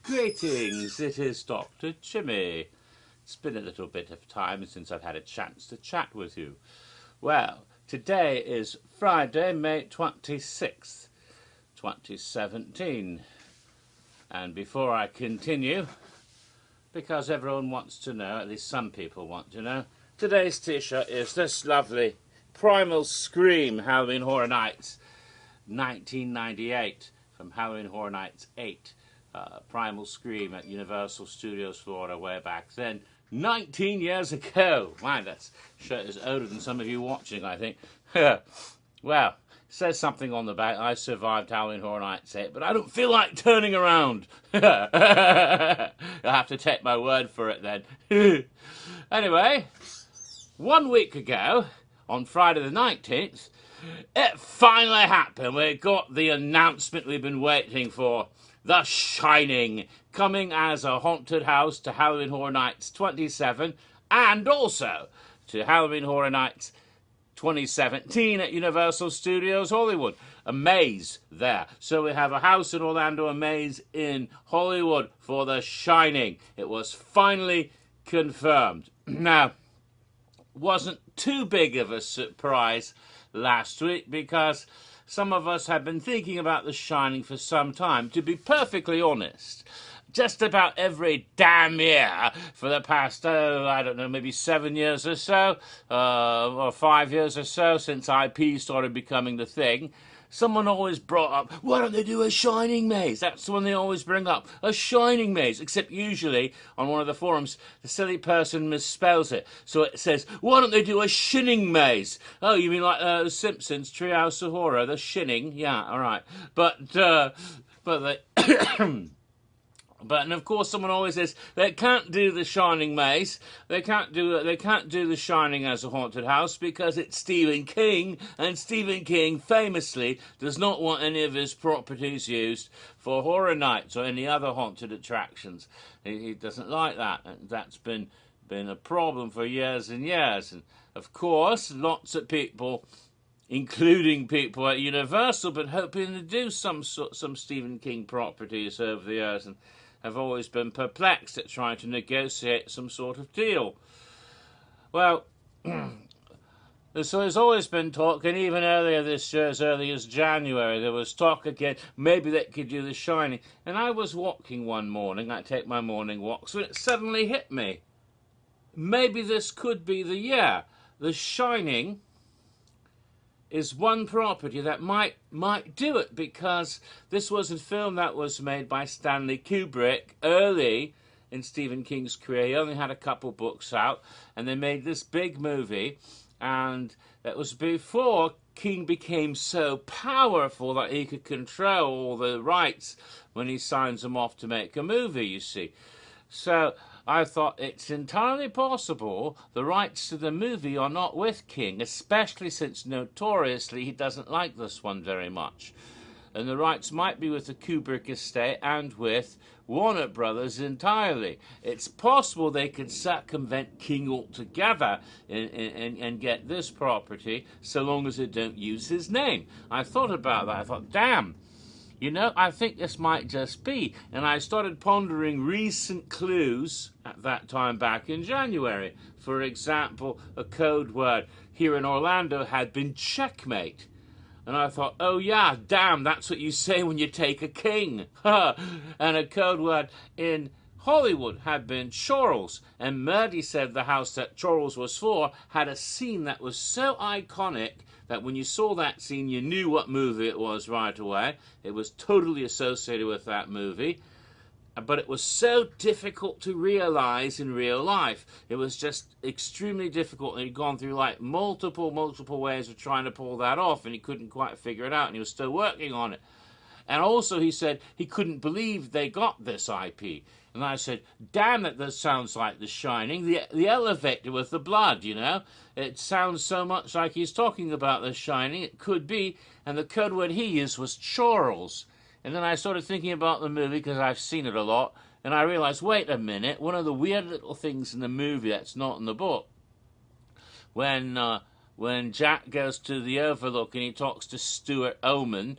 Greetings, it is Dr. Jimmy. It's been a little bit of time since I've had a chance to chat with you. Well, today is Friday, May 26th, 2017. And before I continue, because everyone wants to know, at least some people want to know, today's t-shirt is this lovely Primal Scream Halloween Horror Nights 1998 from Halloween Horror Nights 8. Primal Scream at Universal Studios Florida way back then, 19 years ago. Man, that shirt is older than some of you watching, I think. Well, it says something on the back. I survived Halloween Horror Nights 8, but I don't feel like turning around. You'll have to take my word for it then. Anyway, 1 week ago, on Friday the 19th, it finally happened. We got the announcement we've been waiting for. The Shining, coming as a haunted house to Halloween Horror Nights 27 and also to Halloween Horror Nights 2017 at Universal Studios Hollywood. A maze there. So we have a house in Orlando, a maze in Hollywood for The Shining. It was finally confirmed. Now, wasn't too big of a surprise last week because some of us have been thinking about The Shining for some time. To be perfectly honest, just about every damn year for the past, I don't know, maybe 7 years or so, or 5 years or so, since IP started becoming the thing, someone always brought up, why don't they do a Shining maze? That's the one they always bring up, a Shining maze. Except usually, on one of the forums, the silly person misspells it. So it says, why don't they do a Shinning maze? Oh, you mean like The Simpsons, Treehouse of Horror, the Shinning? Yeah, all right. But they... But and of course, someone always says they can't do the Shining maze. They can't do the Shining as a haunted house because it's Stephen King, and Stephen King famously does not want any of his properties used for horror nights or any other haunted attractions. He doesn't like that, and that's been a problem for years and years. And of course, lots of people, including people at Universal, been hoping to do some Stephen King properties over the years, and have always been perplexed at trying to negotiate some sort of deal. Well, so there's always been talk, and even earlier this year, as early as January, there was talk again, maybe they could do The Shining. And I was walking one morning, I take my morning walks, and it suddenly hit me. Maybe this could be the year. The Shining is one property that might do it, because this was a film that was made by Stanley Kubrick early in Stephen King's career. He only had a couple books out, and they made this big movie, and it was before King became so powerful that he could control all the rights when he signs them off to make a movie, you see. So I thought it's entirely possible the rights to the movie are not with King, especially since notoriously he doesn't like this one very much. And the rights might be with the Kubrick estate and with Warner Brothers entirely. It's possible they could circumvent King altogether and get this property so long as they don't use his name. I thought about that. I thought, damn. You know, I think this might just be. And I started pondering recent clues at that time back in January. For example, a code word here in Orlando had been checkmate. And I thought, oh yeah, damn, that's what you say when you take a king. And a code word in Hollywood had been Charles. And Murdy said the house that Charles was for had a scene that was so iconic that when you saw that scene, you knew what movie it was right away. It was totally associated with that movie. But it was so difficult to realize in real life. It was just extremely difficult. And he'd gone through like multiple ways of trying to pull that off, and he couldn't quite figure it out, and he was still working on it. And also he said he couldn't believe they got this IP. And I said, damn it, that sounds like The Shining. The elevator with the blood, you know. It sounds so much like he's talking about The Shining. It could be. And the code word he used was Charles. And then I started thinking about the movie, because I've seen it a lot. And I realized, wait a minute, one of the weird little things in the movie that's not in the book, when Jack goes to the Overlook and he talks to Stuart Ullman,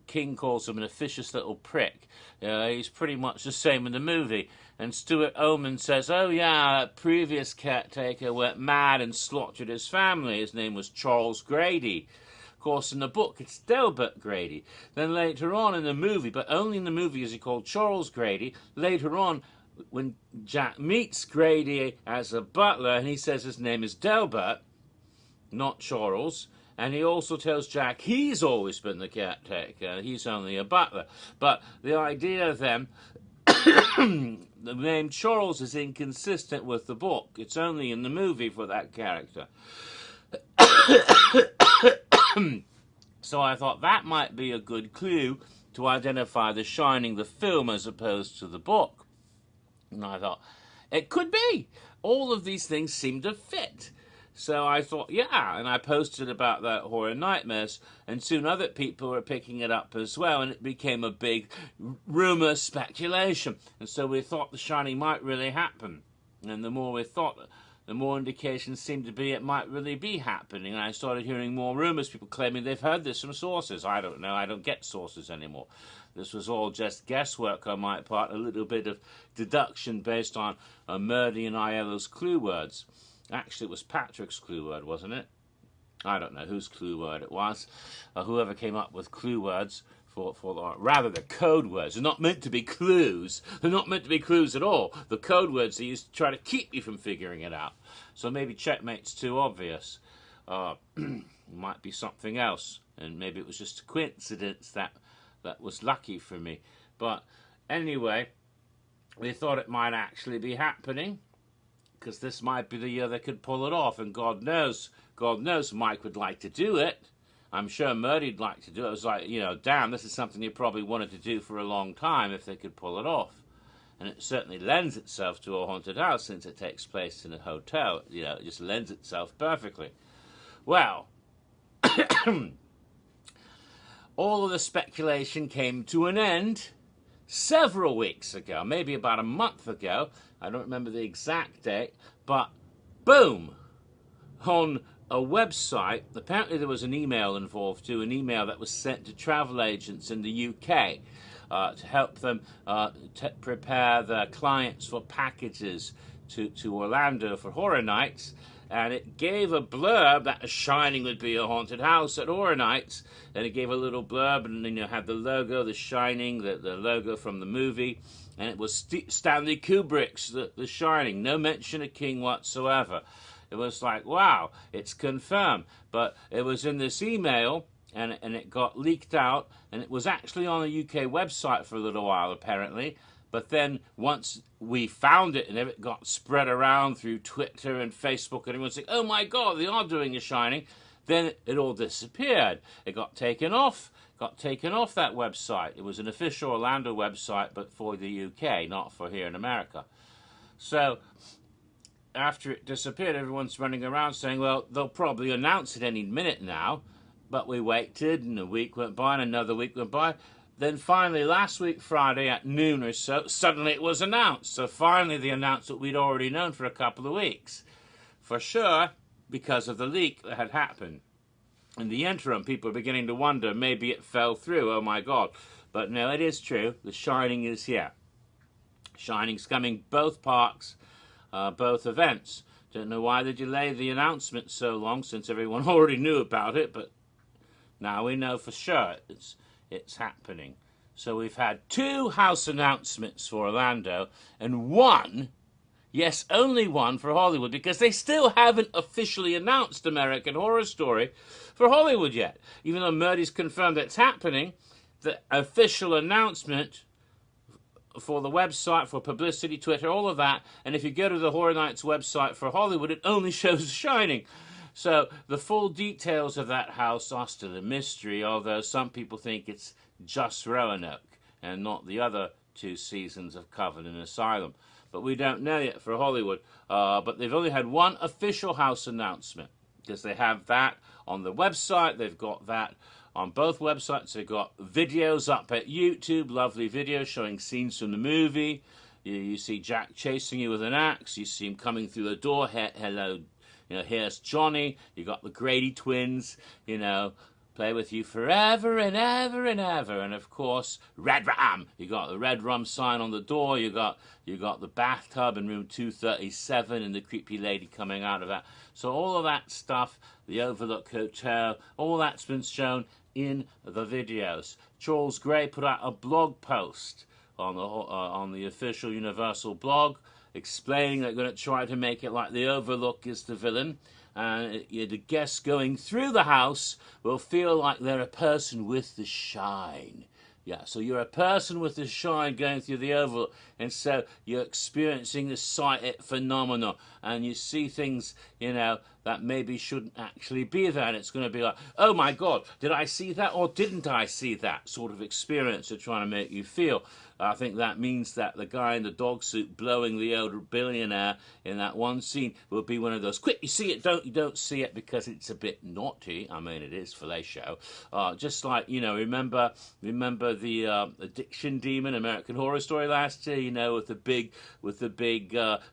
King calls him an officious little prick. He's pretty much the same in the movie. And Stuart Oman says, oh yeah, that previous caretaker went mad and slaughtered his family. His name was Charles Grady. Of course, in the book, it's Delbert Grady. Then later on in the movie, but only in the movie is he called Charles Grady, later on, when Jack meets Grady as a butler, and he says his name is Delbert, not Charles, and he also tells Jack he's always been the caretaker, he's only a butler. But the idea then, the name Charles is inconsistent with the book. It's only in the movie for that character. So I thought that might be a good clue to identify The Shining, the film, as opposed to the book. And I thought, it could be. All of these things seem to fit. So I thought, yeah, and I posted about that Horror Nightmares, and soon other people were picking it up as well, and it became a big rumour speculation. And so we thought The Shining might really happen. And the more we thought, the more indications seemed to be it might really be happening. And I started hearing more rumours, people claiming they've heard this from sources. I don't know, I don't get sources anymore. This was all just guesswork on my part, a little bit of deduction based on Murdy and Aiello's clue words. Actually, it was Patrick's clue word, wasn't it? I don't know whose clue word it was. Whoever came up with clue words rather the code words. They're not meant to be clues. They're not meant to be clues at all. The code words they used to try to keep you from figuring it out. So maybe checkmate's too obvious. Might be something else. And maybe it was just a coincidence that was lucky for me. But anyway, we thought it might actually be happening, because this might be the year they could pull it off, and God knows Mike would like to do it. I'm sure Murdy'd like to do it. It was like, damn, this is something he probably wanted to do for a long time if they could pull it off. And it certainly lends itself to a haunted house since it takes place in a hotel. It just lends itself perfectly. Well, all of the speculation came to an end several weeks ago, maybe about a month ago. I don't remember the exact date, but boom, on a website, apparently there was an email involved too, an email that was sent to travel agents in the UK to help them prepare their clients for packages to Orlando for Horror Nights. And it gave a blurb that The Shining would be a haunted house at Horror Nights. And it gave a little blurb, and then had the logo, The Shining, the logo from the movie. And it was Stanley Kubrick's The Shining. No mention of King whatsoever. It was like, wow, it's confirmed. But it was in this email, and it got leaked out. And it was actually on a UK website for a little while, apparently. But then once we found it and it got spread around through Twitter and Facebook, and everyone saying, oh my God, they are doing The Shining, then it all disappeared. It got taken off that website. It was an official Orlando website, but for the UK, not for here in America. So after it disappeared, everyone's running around saying, well, they'll probably announce it any minute now. But we waited, and a week went by, and another week went by. Then finally, last week, Friday at noon or so, suddenly it was announced. So finally they announced what we'd already known for a couple of weeks. For sure, because of the leak that had happened. In the interim, people are beginning to wonder, maybe it fell through, oh my God. But no, it is true. The Shining is here. Shining's coming, both parks, both events. Don't know why they delayed the announcement so long, since everyone already knew about it, but now we know for sure it's happening. So we've had 2 house announcements for Orlando, and 1, yes, only 1 for Hollywood, because they still haven't officially announced American Horror Story for Hollywood yet. Even though Murdy's confirmed it's happening, the official announcement for the website, for publicity, Twitter, all of that, and if you go to the Horror Nights website for Hollywood, it only shows The Shining. So the full details of that house are still a mystery, although some people think it's just Roanoke and not the other 2 seasons of Covenant Asylum. But we don't know yet for Hollywood. But they've only had 1 official house announcement, because they have that on the website. They've got that on both websites. They've got videos up at YouTube, lovely videos showing scenes from the movie. You see Jack chasing you with an axe. You see him coming through the door. Hello. Here's Johnny. You got the Grady twins, play with you forever and ever and ever. And of course, red rum. You got the red rum sign on the door. You got the bathtub in room 237 and the creepy lady coming out of that. So all of that stuff, the Overlook Hotel, all that's been shown in the videos. Charles Gray put out a blog post on the official Universal blog explaining they're going to try to make it like the Overlook is the villain. And the guests going through the house will feel like they're a person with the shine. Yeah, so you're a person with the shine going through the Overlook, and so you're experiencing the sight phenomenon, and you see things, that maybe shouldn't actually be there, and it's going to be like, oh my God, did I see that or didn't I see that sort of experience they're trying to make you feel. I think that means that the guy in the dog suit blowing the older billionaire in that one scene will be one of those, quick, you see it, you don't see it because it's a bit naughty. I mean, it is fellatio. Just like, remember the addiction demon American Horror Story last year, with the big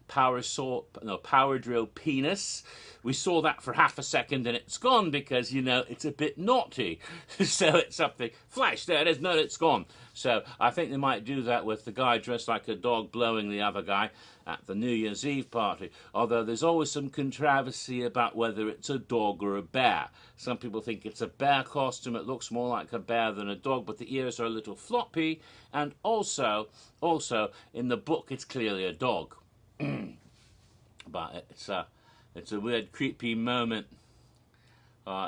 power drill penis. We saw that for half a second and it's gone because, it's a bit naughty. So it's something, flash, there it is, no, it's gone. So I think they might do that with the guy dressed like a dog blowing the other guy at the New Year's Eve party. Although there's always some controversy about whether it's a dog or a bear. Some people think it's a bear costume. It looks more like a bear than a dog, but the ears are a little floppy. And also in the book, it's clearly a dog. But it's a weird, creepy moment.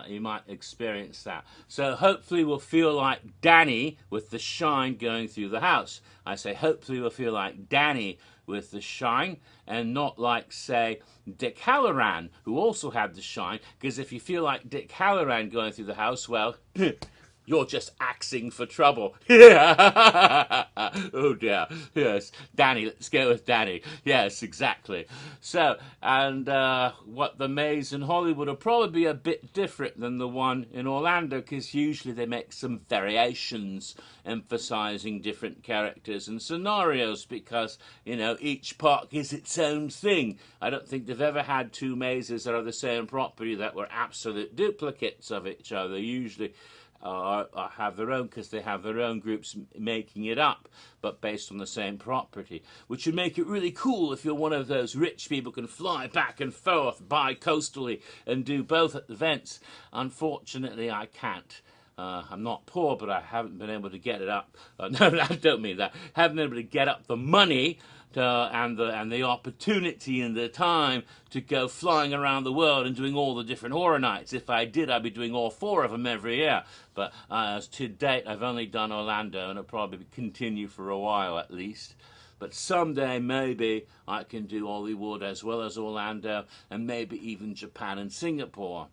You might experience that. So hopefully we'll feel like Danny with the shine going through the house. I say hopefully we'll feel like Danny with the shine and not like, say, Dick Halloran, who also had the shine, because if you feel like Dick Halloran going through the house, well, you're just axing for trouble. Oh dear. Yes, Danny. Let's go with Danny. Yes, exactly. So, and what the maze in Hollywood will probably be a bit different than the one in Orlando, because usually they make some variations emphasizing different characters and scenarios, because, each park is its own thing. I don't think they've ever had two mazes that are the same property that were absolute duplicates of each other. Usually have their own, because they have their own groups making it up, but based on the same property, which would make it really cool if you're one of those rich people who can fly back and forth bi-coastally and do both at the events. Unfortunately, I can't. I'm not poor, but I haven't been able to get it up. No, I don't mean that. Haven't been able to get up the money and the opportunity and the time to go flying around the world and doing all the different horror nights. If I did, I'd be doing all 4 of them every year. But to date, I've only done Orlando, and it'll probably continue for a while at least. But someday, maybe, I can do Hollywood as well as Orlando, and maybe even Japan and Singapore.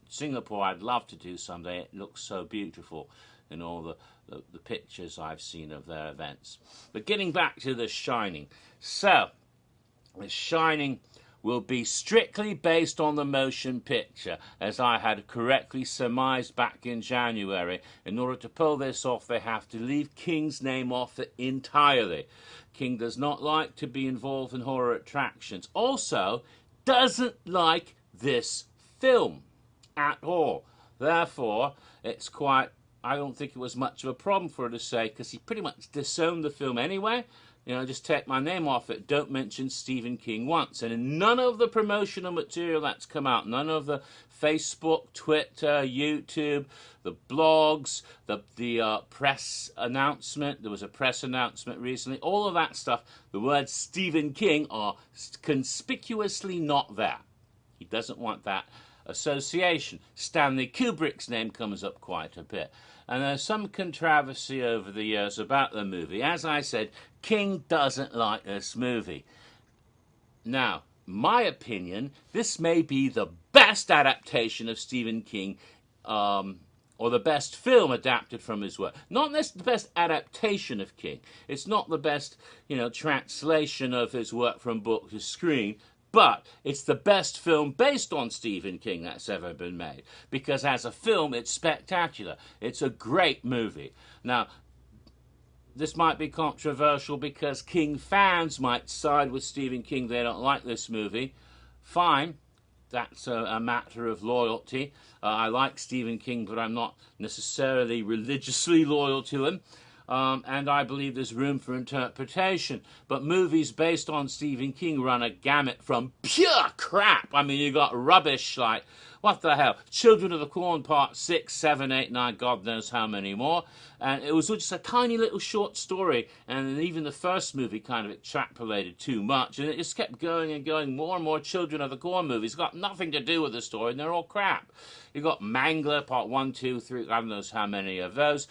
Singapore I'd love to do someday. It looks so beautiful in all the pictures I've seen of their events. But getting back to The Shining. So, The Shining will be strictly based on the motion picture, as I had correctly surmised back in January. In order to pull this off, they have to leave King's name off it entirely. King does not like to be involved in horror attractions. Also, doesn't like this film at all. Therefore, it's quite, I don't think it was much of a problem for her to say, because he pretty much disowned the film anyway. Just take my name off it. Don't mention Stephen King once. And in none of the promotional material that's come out, none of the Facebook, Twitter, YouTube, the blogs, the press announcement, there was a press announcement recently, all of that stuff, the words Stephen King are conspicuously not there. He doesn't want that association. Stanley Kubrick's name comes up quite a bit. And there's some controversy over the years about the movie. As I said, King doesn't like this movie. Now, my opinion, this may be the best adaptation of Stephen King, or the best film adapted from his work. Not the best adaptation of King. It's not the best, translation of his work from book to screen. But it's the best film based on Stephen King that's ever been made. Because as a film, it's spectacular. It's a great movie. Now, this might be controversial because King fans might side with Stephen King. They don't like this movie. Fine. that's a matter of loyalty. I like Stephen King, but I'm not necessarily religiously loyal to him. And I believe there's room for interpretation. But movies based on Stephen King run a gamut from pure crap. I mean, you got rubbish like, what the hell, Children of the Corn Part 6, 7, 8, 9, God knows how many more. And it was just a tiny little short story, and even the first movie kind of extrapolated too much, and it just kept going and going. More and more Children of the Corn movies got nothing to do with the story, and they're all crap. You got Mangler Part 1, 2, 3, God knows how many of those.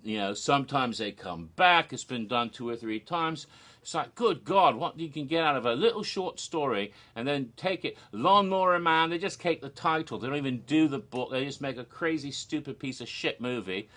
You know, sometimes they come back. It's been done 2 or 3 times. It's like, good God, what you can get out of a little short story and then take it. Lawnmower Man, they just take the title. They don't even do the book. They just make a crazy, stupid piece of shit movie.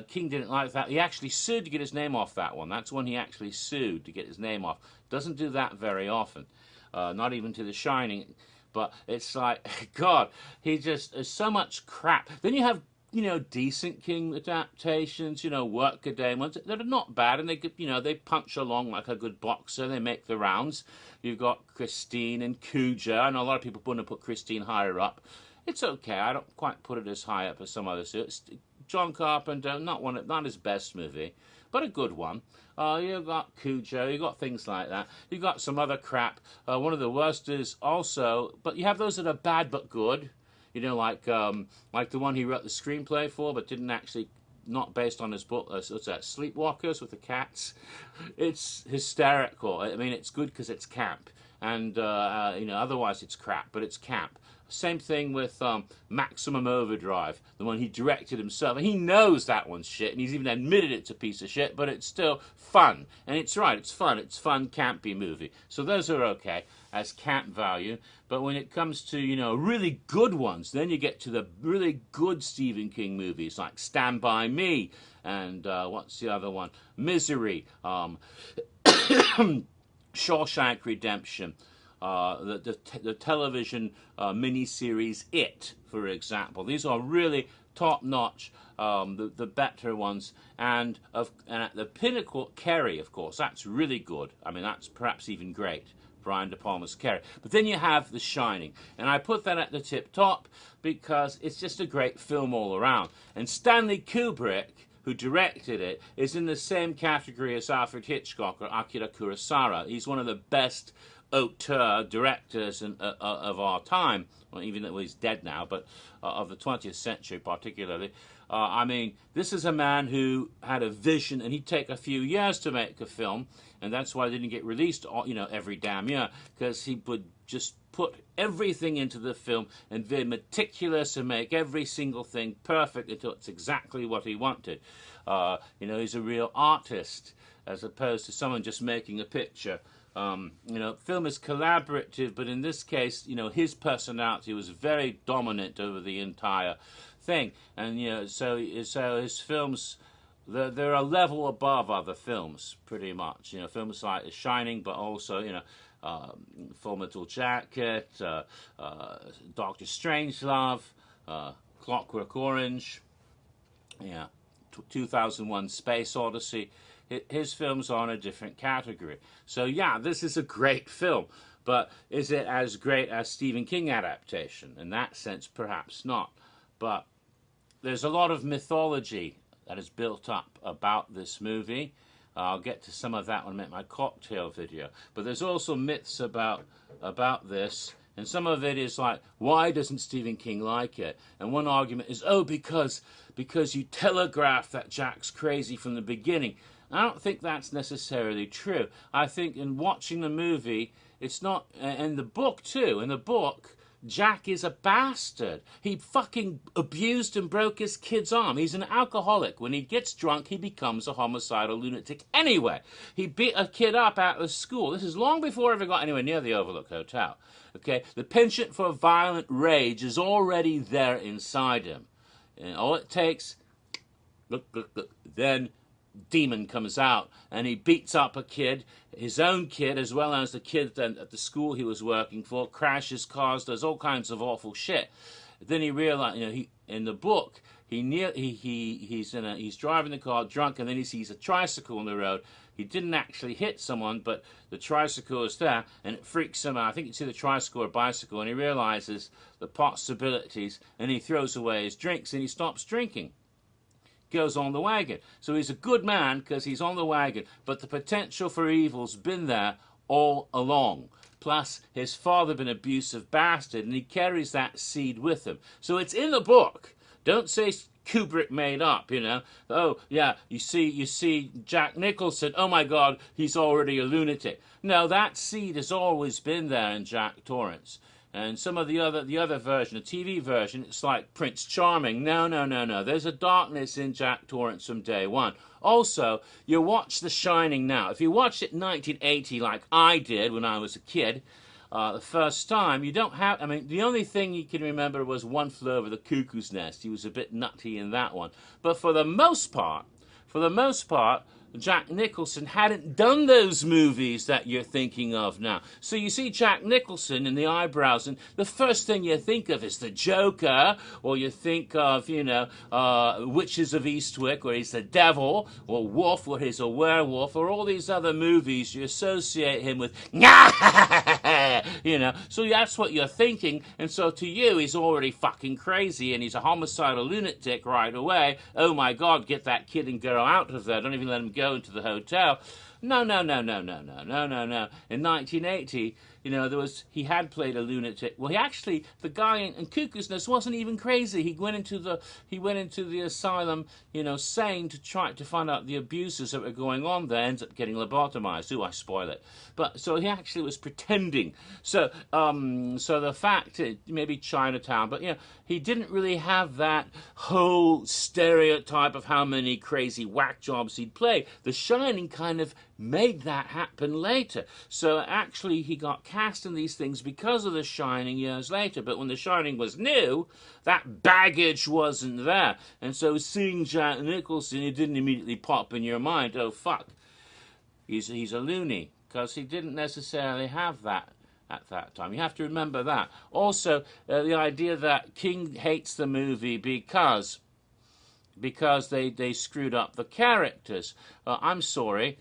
King didn't like that. He actually sued to get his name off that one. That's when he actually sued to get his name off. Doesn't do that very often. Not even to The Shining. But it's like, God, he just, there's so much crap. Then you have, you know, decent King adaptations, you know, workaday ones that are not bad, and they, you know, they punch along like a good boxer. They make the rounds. You've got Christine and Cujo. I know a lot of people want to put Christine higher up. It's okay. I don't quite put it as high up as some others do. It's John Carpenter, not his best movie, but a good one. You've got Cujo. You've got things like that. You've got some other crap. One of the worst is also, but you have those that are bad but good. You know, like the one he wrote the screenplay for, but didn't actually, not based on his book. What's that? Sleepwalkers with the cats. It's hysterical. I mean, it's good because it's camp, and you know, otherwise it's crap, but it's camp. Same thing with Maximum Overdrive, the one he directed himself. And he knows that one's shit, and he's even admitted it's a piece of shit, but it's still fun. And it's right, it's fun. It's fun, campy movie. So those are okay as camp value. But when it comes to, you know, really good ones, then you get to the really good Stephen King movies like Stand By Me and what's the other one? Misery, Shawshank Redemption. The television miniseries It, for example. These are really top-notch, the better ones. And at the pinnacle, Carrie, of course. That's really good. I mean, that's perhaps even great. Brian De Palma's Carrie. But then you have The Shining. And I put that at the tip-top because it's just a great film all around. And Stanley Kubrick, who directed it, is in the same category as Alfred Hitchcock or Akira Kurosawa. He's one of the best auteur directors of our time, well, even though he's dead now, but of the 20th century particularly. I mean, this is a man who had a vision, and he'd take a few years to make a film, and that's why it didn't get released, you know, every damn year, because he would just put everything into the film and be meticulous and make every single thing perfect until it's exactly what he wanted. You know, he's a real artist as opposed to someone just making a picture. You know, film is collaborative, but in this case, you know, his personality was very dominant over the entire thing, and you know, so his films, they're a level above other films, pretty much. You know, films like The Shining, but also, you know, Full Metal Jacket, Doctor Strangelove, Clockwork Orange, yeah, 2001: Space Odyssey. His films are in a different category. So yeah, this is a great film, but is it as great as Stephen King adaptation? In that sense, perhaps not. But there's a lot of mythology that is built up about this movie. I'll get to some of that when I make my cocktail video. But there's also myths about this, and some of it is like, why doesn't Stephen King like it? And one argument is, oh, because you telegraphed that Jack's crazy from the beginning. I don't think that's necessarily true. I think in watching the movie, it's not, and the book too, in the book, Jack is a bastard. He fucking abused and broke his kid's arm. He's an alcoholic. When he gets drunk, he becomes a homicidal lunatic anyway. He beat a kid up at the school. This is long before he ever got anywhere near the Overlook Hotel. Okay, the penchant for violent rage is already there inside him. And all it takes, look, then demon comes out and he beats up a kid, his own kid, as well as the kid at the school he was working for, crashes cars, does all kinds of awful shit. Then he realized, you know, in the book, he's driving the car drunk, and then he sees a tricycle on the road. He didn't actually hit someone, but the tricycle is there, and it freaks him out. I think it's either tricycle or bicycle, and he realizes the possibilities, and he throws away his drinks, and he stops drinking. Goes on the wagon. So he's a good man because he's on the wagon, but the potential for evil's been there all along. Plus, his father been an abusive bastard, and he carries that seed with him. So it's in the book. Don't say Kubrick made up, you know. Oh, yeah, you see Jack Nicholson, oh my God, he's already a lunatic. No, that seed has always been there in Jack Torrance. And some of the other version, the TV version, it's like Prince Charming. No. There's a darkness in Jack Torrance from day one. Also, you watch The Shining now. If you watched it in 1980 like I did when I was a kid, the first time, you don't have, I mean, the only thing you can remember was One Flew Over the Cuckoo's Nest. He was a bit nutty in that one. But for the most part, Jack Nicholson hadn't done those movies that you're thinking of now. So you see Jack Nicholson in the eyebrows, and the first thing you think of is the Joker, or you think of, Witches of Eastwick, where he's the devil, or Wolf, where he's a werewolf, or all these other movies you associate him with. So that's what you're thinking, and so to you, he's already fucking crazy, and he's a homicidal lunatic right away. Oh my God, get that kid and girl out of there. Don't even let him go into the hotel. No. In 1980, he had played a lunatic. Well, the guy in Cuckoo's Nest wasn't even crazy. He went into the asylum, sane, to try to find out the abuses that were going on there. Ends up getting lobotomized. Ooh, I spoil it. But so he actually was pretending. So the fact, maybe Chinatown, but he didn't really have that whole stereotype of how many crazy whack jobs he'd play. The Shining kind of made that happen later. So actually he got cast in these things because of The Shining years later. But when The Shining was new, that baggage wasn't there. And so seeing Jack Nicholson, it didn't immediately pop in your mind, oh fuck, he's a loony, because he didn't necessarily have that at that time. You have to remember that. Also, the idea that King hates the movie because they screwed up the characters. I'm sorry,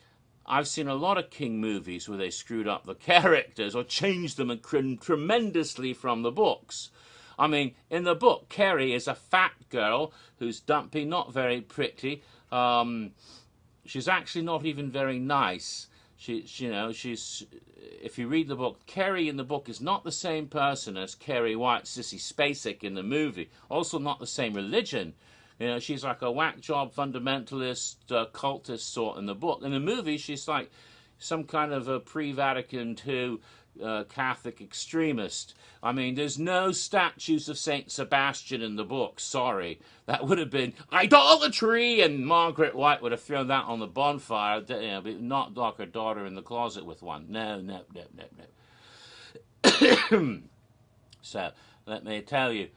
I've seen a lot of King movies where they screwed up the characters or changed them tremendously from the books. I mean, in the book, Carrie is a fat girl who's dumpy, not very pretty. She's actually not even very nice. She's if you read the book, Carrie in the book is not the same person as Carrie White, Sissy Spacek in the movie. Also not the same religion. She's like a whack job fundamentalist, cultist sort in the book. In the movie, she's like some kind of a pre-Vatican II Catholic extremist. I mean, there's no statues of Saint Sebastian in the book. Sorry. That would have been idolatry, and Margaret White would have thrown that on the bonfire, but not lock her daughter in the closet with one. No. So, let me tell you,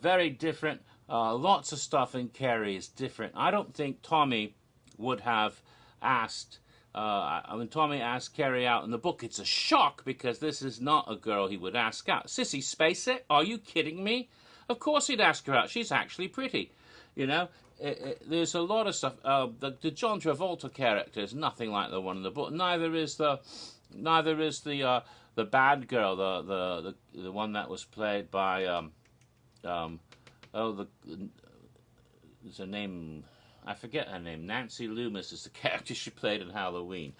very different. Lots of stuff in Carrie is different. I don't think Tommy would have asked, when Tommy asked Carrie out in the book, it's a shock because this is not a girl he would ask out. Sissy Spacek, are you kidding me? Of course he'd ask her out. She's actually pretty. There's a lot of stuff. The John Travolta character is nothing like the one in the book. Neither is the bad girl, the one that was played by there's a name, I forget her name. Nancy Loomis is the character she played in Halloween.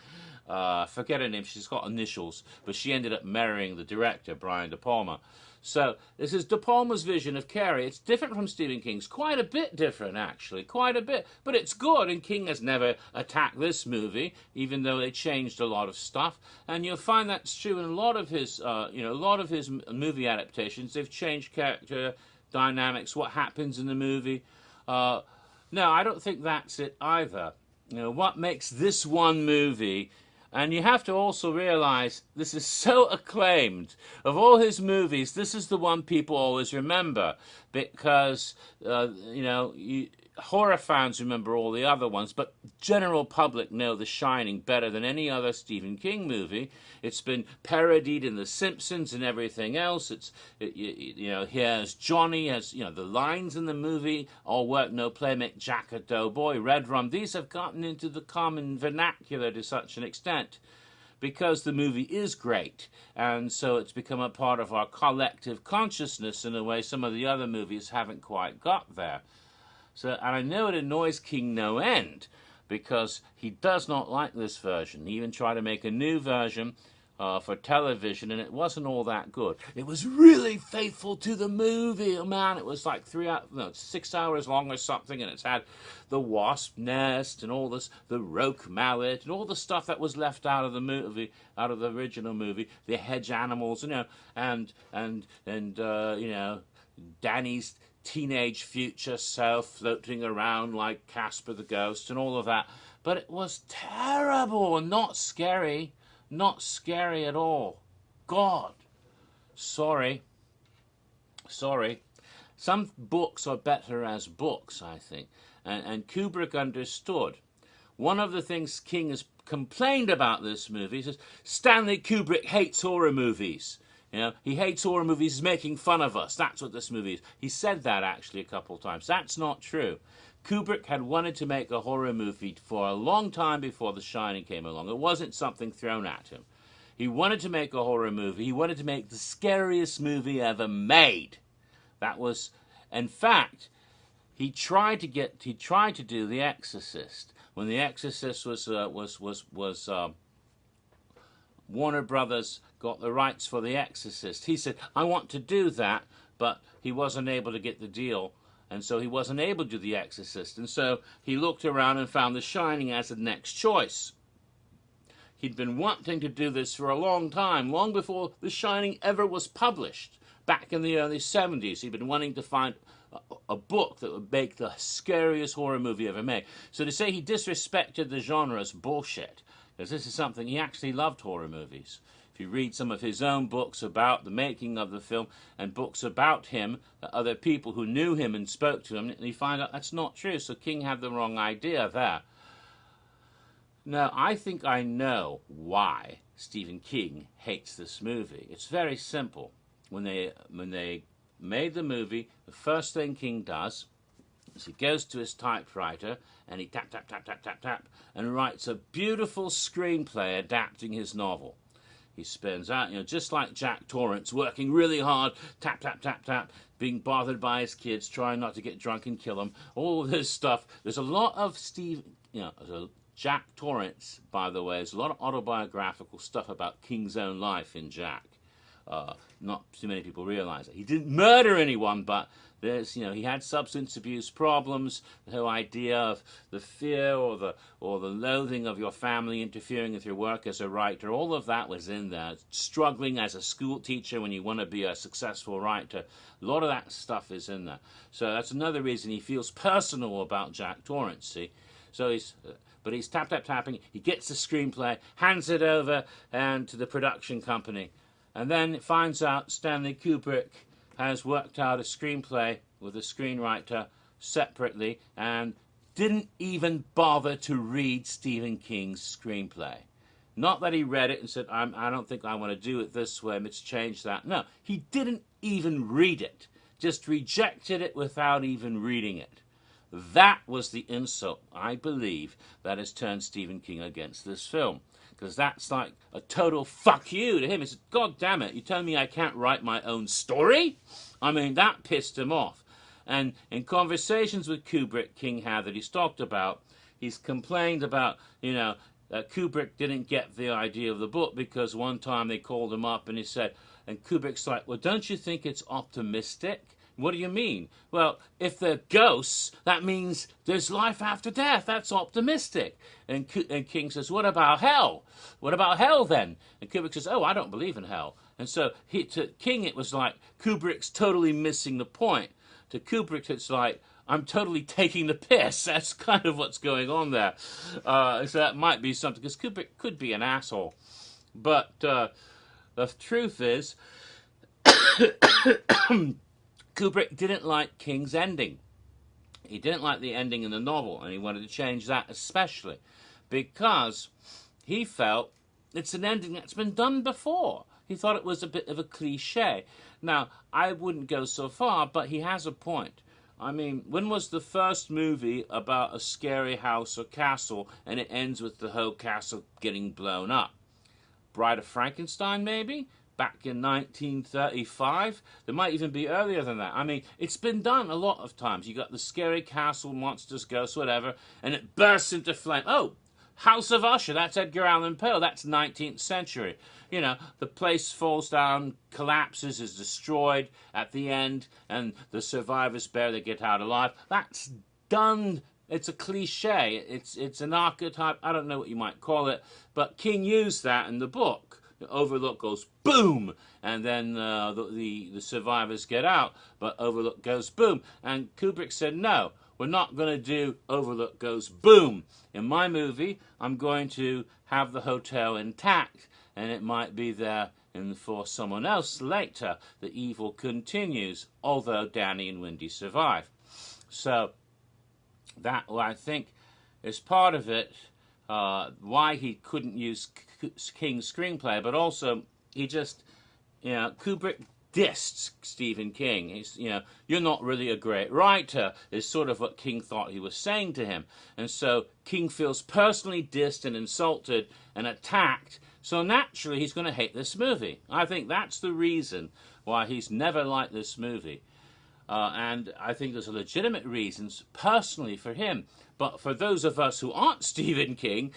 I forget her name. She's got initials, but she ended up marrying the director, Brian De Palma. So this is De Palma's vision of Carrie. It's different from Stephen King's. Quite a bit different, actually. Quite a bit. But it's good, and King has never attacked this movie, even though they changed a lot of stuff. And you'll find that's true in a lot of his, movie adaptations. They've changed character dynamics, what happens in the movie. No, I don't think that's it either. What makes this one movie, and you have to also realize this is so acclaimed. Of all his movies, this is the one people always remember because, horror fans remember all the other ones, but general public know The Shining better than any other Stephen King movie. It's been parodied in The Simpsons and everything else. Here's Johnny, as you know, the lines in the movie, all work, no play, make Jack a doughboy, Red Rum. These have gotten into the common vernacular to such an extent because the movie is great, and so it's become a part of our collective consciousness in a way some of the other movies haven't quite got there. So, and I know it annoys King no end, because he does not like this version. He even tried to make a new version for television, and it wasn't all that good. It was really faithful to the movie. Oh man, it was like 6 hours long or something, and it's had the wasp nest and all this, the roque mallet, and all the stuff that was left out of the movie, out of the original movie, the hedge animals, and Danny's teenage future self floating around like Casper the Ghost and all of that. But it was terrible and not scary. Not scary at all. God. Sorry. Some books are better as books, I think. And Kubrick understood. One of the things King has complained about this movie is Stanley Kubrick hates horror movies. He hates horror movies, he's making fun of us. That's what this movie is. He said that actually a couple of times. That's not true. Kubrick had wanted to make a horror movie for a long time before The Shining came along. It wasn't something thrown at him. He wanted to make a horror movie. He wanted to make the scariest movie ever made. That was, in fact, he tried to do The Exorcist. When The Exorcist was Warner Brothers got the rights for The Exorcist. He said, I want to do that, but he wasn't able to get the deal, and so he wasn't able to do The Exorcist. And so he looked around and found The Shining as the next choice. He'd been wanting to do this for a long time, long before The Shining ever was published. Back in the early 70s, he'd been wanting to find a book that would make the scariest horror movie ever made. So to say he disrespected the genre is bullshit, because this is something, he actually loved horror movies. If you read some of his own books about the making of the film and books about him, other people who knew him and spoke to him, you find out that's not true. So King had the wrong idea there. Now, I think I know why Stephen King hates this movie. It's very simple. When they made the movie, the first thing King does is he goes to his typewriter and he tap, tap, tap, tap, tap, tap, and writes a beautiful screenplay adapting his novel. He spends out, just like Jack Torrance, working really hard, tap, tap, tap, tap, being bothered by his kids, trying not to get drunk and kill them, all of this stuff. There's a lot of Jack Torrance, by the way, there's a lot of autobiographical stuff about King's own life in Jack. Not too many people realize it. He didn't murder anyone, but there's, he had substance abuse problems. The whole idea of the fear or the loathing of your family interfering with your work as a writer, all of that was in there. Struggling as a school teacher when you want to be a successful writer, a lot of that stuff is in there. So that's another reason he feels personal about Jack Torrance. See, so he's tap tap tapping. He gets the screenplay, hands it over and to the production company. And then it finds out Stanley Kubrick has worked out a screenplay with a screenwriter separately and didn't even bother to read Stephen King's screenplay. Not that he read it and said, I don't think I want to do it this way, let's change that. No, he didn't even read it. Just rejected it without even reading it. That was the insult, I believe, that has turned Stephen King against this film. Because that's like a total fuck you to him. He said, God damn it, you tell me I can't write my own story? I mean, that pissed him off. And in conversations with Kubrick, King had that he's talked about, he's complained about, Kubrick didn't get the idea of the book because one time they called him up and he said, and Kubrick's like, well, don't you think it's optimistic? What do you mean? Well, if they're ghosts, that means there's life after death. That's optimistic. And King says, what about hell? What about hell then? And Kubrick says, oh, I don't believe in hell. And so to King, it was like Kubrick's totally missing the point. To Kubrick, it's like, I'm totally taking the piss. That's kind of what's going on there. So that might be something, because Kubrick could be an asshole. But the truth is, Kubrick didn't like King's ending. He didn't like the ending in the novel, and he wanted to change that especially because he felt it's an ending that's been done before. He thought it was a bit of a cliche. Now, I wouldn't go so far, but he has a point. I mean, when was the first movie about a scary house or castle and it ends with the whole castle getting blown up? Bride of Frankenstein, maybe? Back in 1935? There might even be earlier than that. I mean, it's been done a lot of times. You got the scary castle, monsters, ghosts, whatever, and it bursts into flame. Oh, House of Usher, that's Edgar Allan Poe. That's 19th century. You know, the place falls down, collapses, is destroyed at the end, and the survivors barely get out alive. That's done. It's a cliche. It's an archetype. I don't know what you might call it, but King used that in the book. The Overlook goes boom, and then the survivors get out, but Overlook goes boom. And Kubrick said, no, we're not going to do Overlook goes boom. In my movie, I'm going to have the hotel intact, and it might be there for someone else later. The evil continues, although Danny and Wendy survive. So that, I think, is part of it, why he couldn't use King's screenplay, but also he just, Kubrick dissed Stephen King. He's, you're not really a great writer, is sort of what King thought he was saying to him. And so King feels personally dissed and insulted and attacked, so naturally he's going to hate this movie. I think that's the reason why he's never liked this movie. And I think there's legitimate reasons personally for him. But for those of us who aren't Stephen King,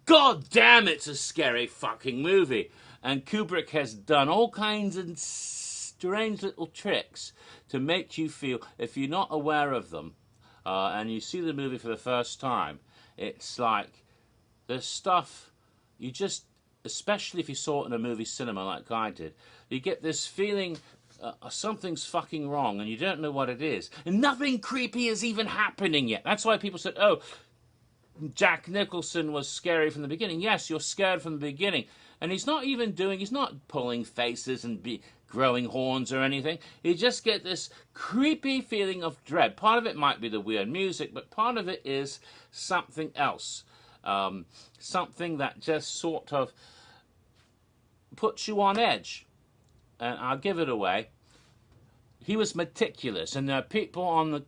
god damn, it's a scary fucking movie. And Kubrick has done all kinds of strange little tricks to make you feel, if you're not aware of them, and you see the movie for the first time, it's like there's stuff you just, especially if you saw it in a movie cinema like I did, you get this feeling something's fucking wrong and you don't know what it is. And nothing creepy is even happening yet. That's why people said, oh, Jack Nicholson was scary from the beginning. Yes, you're scared from the beginning. And he's not pulling faces and growing horns or anything. You just get this creepy feeling of dread. Part of it might be the weird music, but part of it is something else. Something that just sort of puts you on edge. And I'll give it away. He was meticulous, and there are people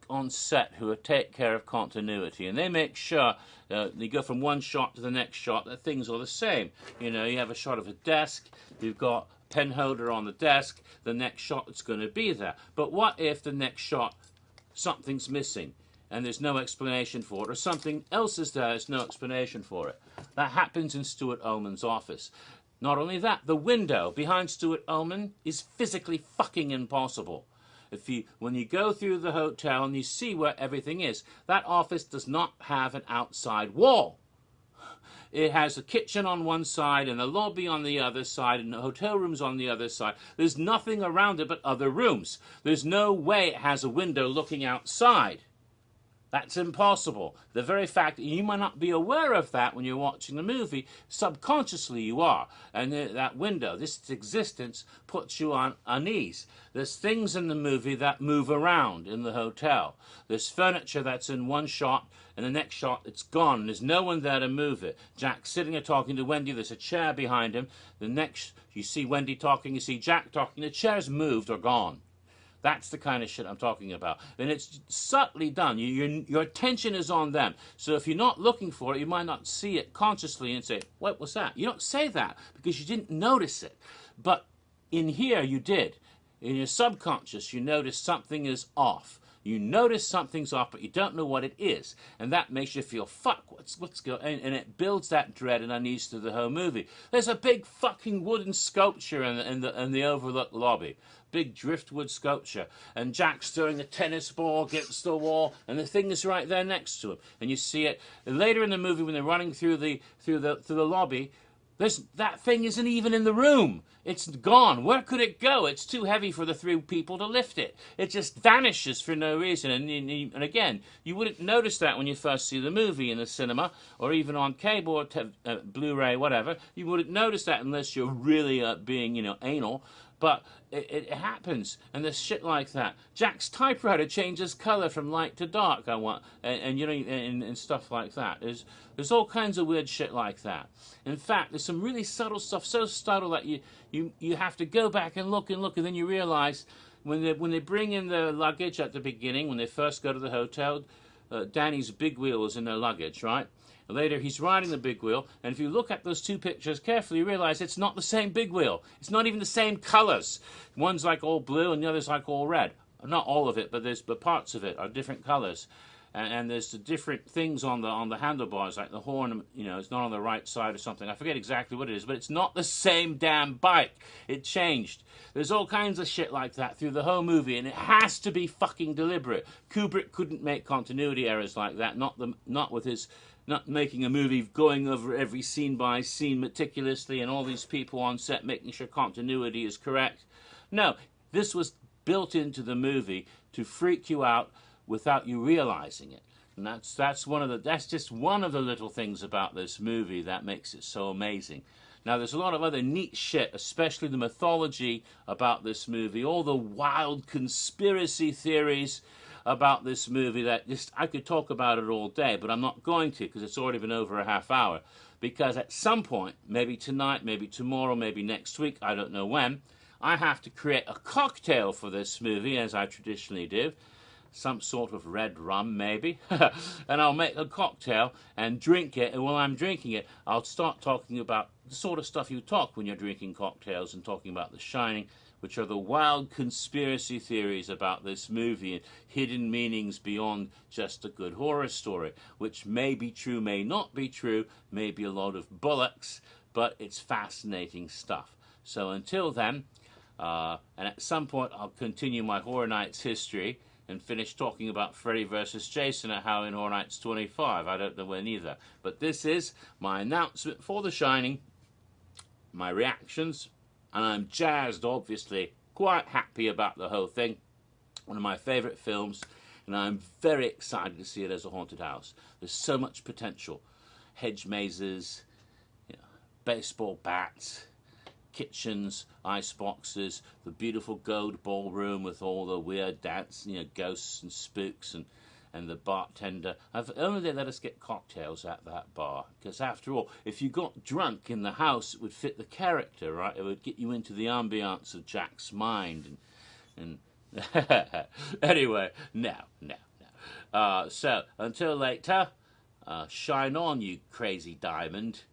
on set who take care of continuity, and they make sure they go from one shot to the next shot that things are the same. You have a shot of a desk, you've got a pen holder on the desk, the next shot it's going to be there. But what if the next shot something's missing and there's no explanation for it, or something else is there, there's no explanation for it? That happens in Stuart Ullman's office. Not only that, the window behind Stuart Ullman is physically fucking impossible. When you go through the hotel and you see where everything is, that office does not have an outside wall. It has a kitchen on one side and a lobby on the other side and the hotel rooms on the other side. There's nothing around it but other rooms. There's no way it has a window looking outside. That's impossible. The very fact that you might not be aware of that when you're watching the movie, subconsciously you are. And that window, this existence, puts you on unease. There's things in the movie that move around in the hotel. There's furniture that's in one shot, and the next shot it's gone. There's no one there to move it. Jack's sitting there talking to Wendy. There's a chair behind him. The next, you see Wendy talking, you see Jack talking. The chair's moved or gone. That's the kind of shit I'm talking about. And it's subtly done. Your attention is on them. So if you're not looking for it, you might not see it consciously and say, what was that? You don't say that because you didn't notice it. But in here, you did. In your subconscious, you notice something is off. You notice something's off, but you don't know what it is. And that makes you feel, fuck, what's going on? And it builds that dread and unease through the whole movie. There's a big fucking wooden sculpture in the Overlook lobby. Big driftwood sculpture. And Jack's throwing a tennis ball against the wall, and the thing is right there next to him. And you see it. And later in the movie, when they're running through the lobby, that thing isn't even in the room. It's gone. Where could it go? It's too heavy for the three people to lift it. It just vanishes for no reason. And again, you wouldn't notice that when you first see the movie in the cinema, or even on cable or Blu-ray, whatever. You wouldn't notice that unless you're really being, anal. But it happens, and there's shit like that. Jack's typewriter changes color from light to dark. And you know, and stuff like that. There's all kinds of weird shit like that. In fact, there's some really subtle stuff, so subtle that you have to go back and look, and then you realize when they bring in the luggage at the beginning, when they first go to the hotel, Danny's big wheel is in their luggage, right? Later, he's riding the big wheel, and if you look at those two pictures carefully, you realize it's not the same big wheel. It's not even the same colors. One's like all blue, and the other's like all red. Not all of it, but parts of it are different colors. And there's the different things on the handlebars, like the horn, you know, it's not on the right side or something. I forget exactly what it is, but it's not the same damn bike. It changed. There's all kinds of shit like that through the whole movie, and it has to be fucking deliberate. Kubrick couldn't make continuity errors like that, not making a movie going over every scene by scene meticulously and all these people on set making sure continuity is correct. No, this was built into the movie to freak you out without you realizing it. And that's just one of the little things about this movie that makes it so amazing. Now, there's a lot of other neat shit, especially the mythology about this movie, all the wild conspiracy theories about this movie that I could talk about it all day, but I'm not going to because it's already been over a half hour. Because at some point, maybe tonight, maybe tomorrow, maybe next week, I don't know when, I have to create a cocktail for this movie, as I traditionally do. Some sort of red rum, maybe. And I'll make a cocktail and drink it, and while I'm drinking it, I'll start talking about the sort of stuff you talk when you're drinking cocktails and talking about The Shining, which are the wild conspiracy theories about this movie and hidden meanings beyond just a good horror story, which may be true, may not be true, may be a lot of bollocks, but it's fascinating stuff. So until then, and at some point I'll continue my Horror Nights history and finish talking about Freddy vs. Jason at Halloween Horror Nights 25. I don't know when either. But this is my announcement for The Shining, my reactions, and I'm jazzed, obviously, quite happy about the whole thing. One of my favourite films, and I'm very excited to see it as a haunted house. There's so much potential. Hedge mazes, you know, baseball bats, kitchens, ice boxes, the beautiful gold ballroom with all the weird dance, you know, ghosts and spooks, and the bartender. If only they let us get cocktails at that bar. Because after all, if you got drunk in the house, it would fit the character, right? It would get you into the ambiance of Jack's mind. And anyway, no. So, until later, shine on, you crazy diamond.